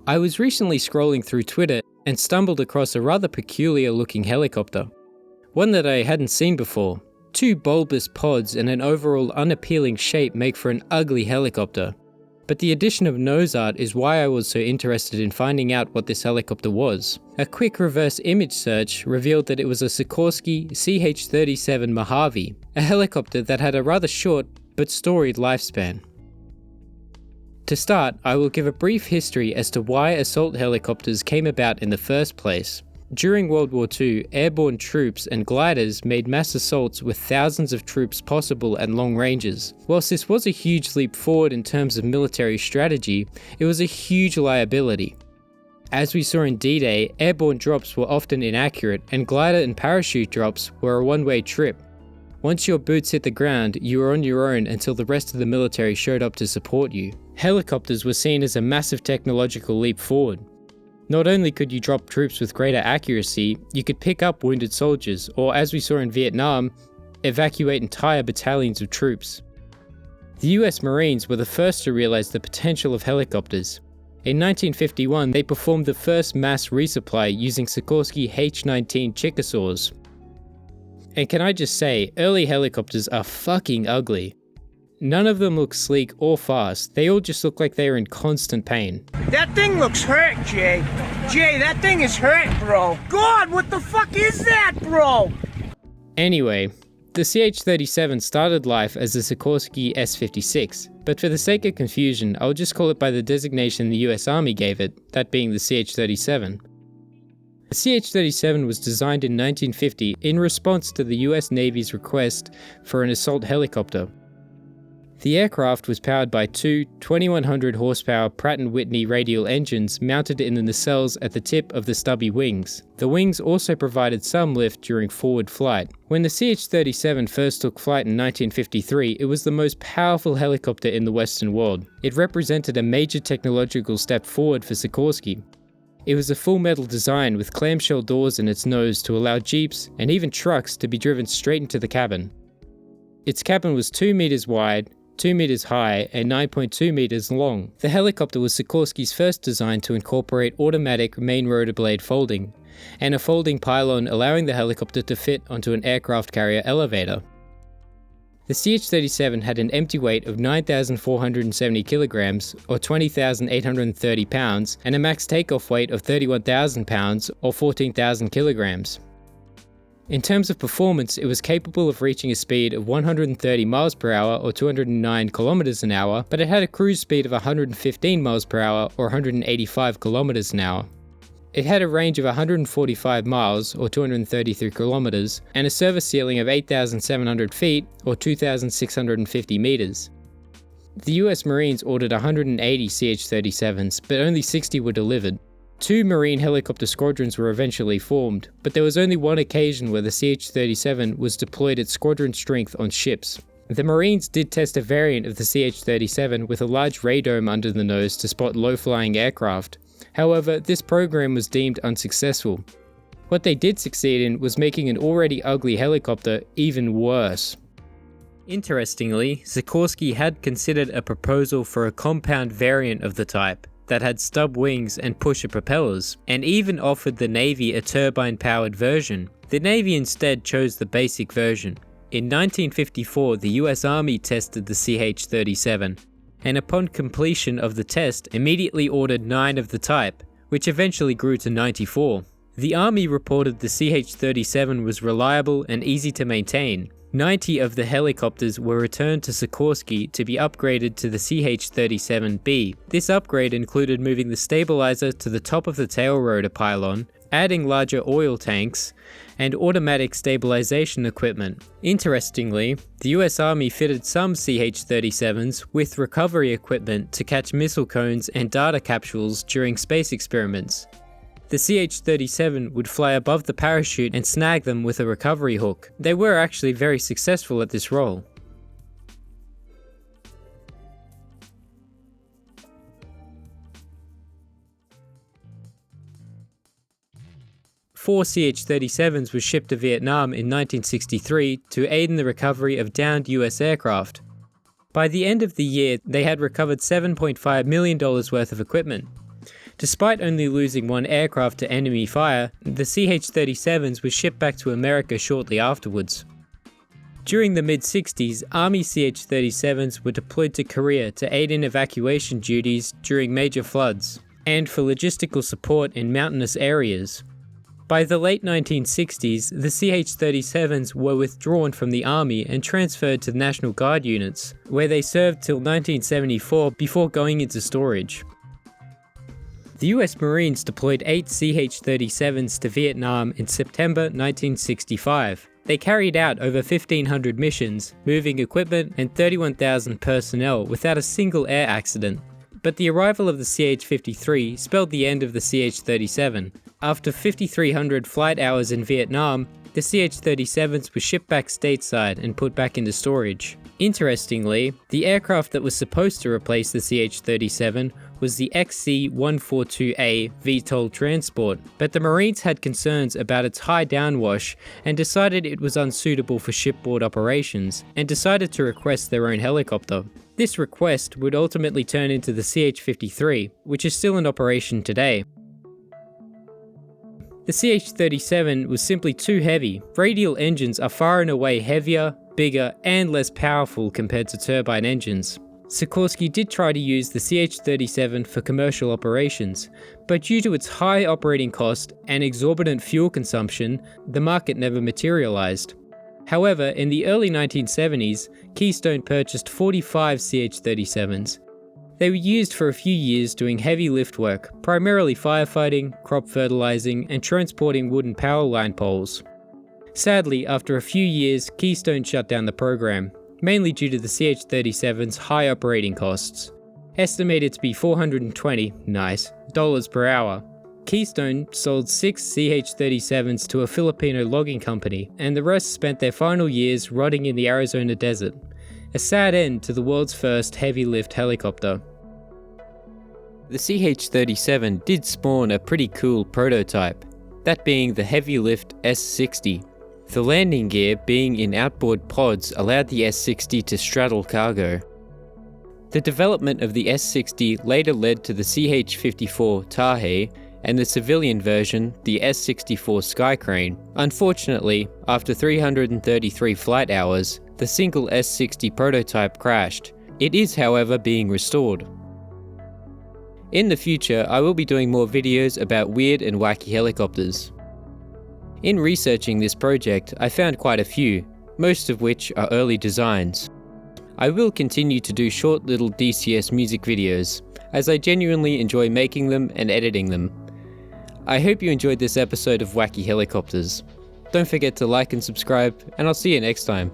I was recently scrolling through Twitter and stumbled across a rather peculiar looking helicopter. One that I hadn't seen before. Two bulbous pods and an overall unappealing shape make for an ugly helicopter. But the addition of nose art is why I was so interested in finding out what this helicopter was. A quick reverse image search revealed that it was a Sikorsky CH-37 Mojave, a helicopter that had a rather short but storied lifespan. To start, I will give a brief history as to why assault helicopters came about in the first place. During World War II, airborne troops and gliders made mass assaults with thousands of troops possible at long ranges. Whilst this was a huge leap forward in terms of military strategy, it was a huge liability. As we saw in D-Day, airborne drops were often inaccurate, and glider and parachute drops were a one-way trip. Once your boots hit the ground, you were on your own until the rest of the military showed up to support you. Helicopters were seen as a massive technological leap forward. Not only could you drop troops with greater accuracy, you could pick up wounded soldiers, or as we saw in Vietnam, evacuate entire battalions of troops. The US Marines were the first to realize the potential of helicopters. In 1951, they performed the first mass resupply using Sikorsky H-19 Chickasaws. And can I just say, early helicopters are fucking ugly. None of them look sleek or fast, they all just look like they are in constant pain. That thing looks hurt, Jay. Jay, that thing is hurt, bro. God, what the fuck is that, bro? Anyway, the CH-37 started life as the Sikorsky S-56, but for the sake of confusion, I'll just call it by the designation the US Army gave it, that being the CH-37. The CH-37 was designed in 1950 in response to the US Navy's request for an assault helicopter. The aircraft was powered by two 2100 horsepower Pratt & Whitney radial engines mounted in the nacelles at the tip of the stubby wings. The wings also provided some lift during forward flight. When the CH-37 first took flight in 1953, it was the most powerful helicopter in the Western world. It represented a major technological step forward for Sikorsky. It was a full metal design with clamshell doors in its nose to allow jeeps and even trucks to be driven straight into the cabin. Its cabin was 2 meters wide, 2 meters high, and 9.2 meters long. The helicopter was Sikorsky's first design to incorporate automatic main rotor blade folding, and a folding pylon allowing the helicopter to fit onto an aircraft carrier elevator. The CH-37 had an empty weight of 9,470 kilograms, or 20,830 pounds, and a max takeoff weight of 31,000 pounds, or 14,000 kilograms. In terms of performance, it was capable of reaching a speed of 130 miles per hour or 209 kilometers an hour, but it had a cruise speed of 115 miles per hour or 185 kilometers an hour. It had a range of 145 miles or 233 kilometers and a service ceiling of 8,700 feet or 2,650 meters. The US Marines ordered 180 CH-37s, but only 60 were delivered. 2 Marine helicopter squadrons were eventually formed, but there was only one occasion where the CH-37 was deployed at squadron strength on ships. The Marines did test a variant of the CH-37 with a large radome under the nose to spot low-flying aircraft. However, this program was deemed unsuccessful. What they did succeed in was making an already ugly helicopter even worse. Interestingly, Sikorsky had considered a proposal for a compound variant of the type that had stub wings and pusher propellers, and even offered the Navy a turbine-powered version. The Navy instead chose the basic version. In 1954, the US Army tested the CH-37, and upon completion of the test, immediately ordered 9 of the type, which eventually grew to 94. The Army reported the CH-37 was reliable and easy to maintain. 90 of the helicopters were returned to Sikorsky to be upgraded to the CH-37B. This upgrade included moving the stabilizer to the top of the tail rotor pylon, adding larger oil tanks, and automatic stabilization equipment. Interestingly, the US Army fitted some CH-37s with recovery equipment to catch missile cones and data capsules during space experiments. The CH-37 would fly above the parachute and snag them with a recovery hook. They were actually very successful at this role. Four CH-37s were shipped to Vietnam in 1963 to aid in the recovery of downed US aircraft. By the end of the year, they had recovered $7.5 million worth of equipment. Despite only losing one aircraft to enemy fire, the CH-37s were shipped back to America shortly afterwards. During the mid-60s, Army CH-37s were deployed to Korea to aid in evacuation duties during major floods, and for logistical support in mountainous areas. By the late 1960s, the CH-37s were withdrawn from the Army and transferred to the National Guard units, where they served till 1974 before going into storage. The US Marines deployed 8 CH-37s to Vietnam in September 1965. They carried out over 1,500 missions, moving equipment and 31,000 personnel without a single air accident. But the arrival of the CH-53 spelled the end of the CH-37. After 5,300 flight hours in Vietnam, the CH-37s were shipped back stateside and put back into storage. Interestingly, the aircraft that was supposed to replace the CH-37 was the XC-142A VTOL transport, but the Marines had concerns about its high downwash and decided it was unsuitable for shipboard operations, and decided to request their own helicopter. This request would ultimately turn into the CH-53, which is still in operation today. The CH-37 was simply too heavy. Radial engines are far and away heavier, bigger, and less powerful compared to turbine engines. Sikorsky did try to use the CH-37 for commercial operations, but due to its high operating cost and exorbitant fuel consumption, the market never materialized. However, in the early 1970s, Keystone purchased 45 CH-37s. They were used for a few years doing heavy lift work, primarily firefighting, crop fertilizing, and transporting wooden power line poles. Sadly, after a few years, Keystone shut down the program, mainly due to the CH-37's high operating costs, estimated to be $420 per hour. Keystone sold 6 CH-37s to a Filipino logging company, and the rest spent their final years rotting in the Arizona desert. A sad end to the world's first heavy-lift helicopter. The CH-37 did spawn a pretty cool prototype, that being the heavy-lift S-60. The landing gear being in outboard pods allowed the S-60 to straddle cargo. The development of the S-60 later led to the CH-54 Tahe and the civilian version, the S-64 Skycrane. Unfortunately, after 333 flight hours, the single S-60 prototype crashed. It is, however, being restored. In the future, I will be doing more videos about weird and wacky helicopters. In researching this project, I found quite a few, most of which are early designs. I will continue to do short little DCS music videos, as I genuinely enjoy making them and editing them. I hope you enjoyed this episode of Wacky Helicopters. Don't forget to like and subscribe, and I'll see you next time.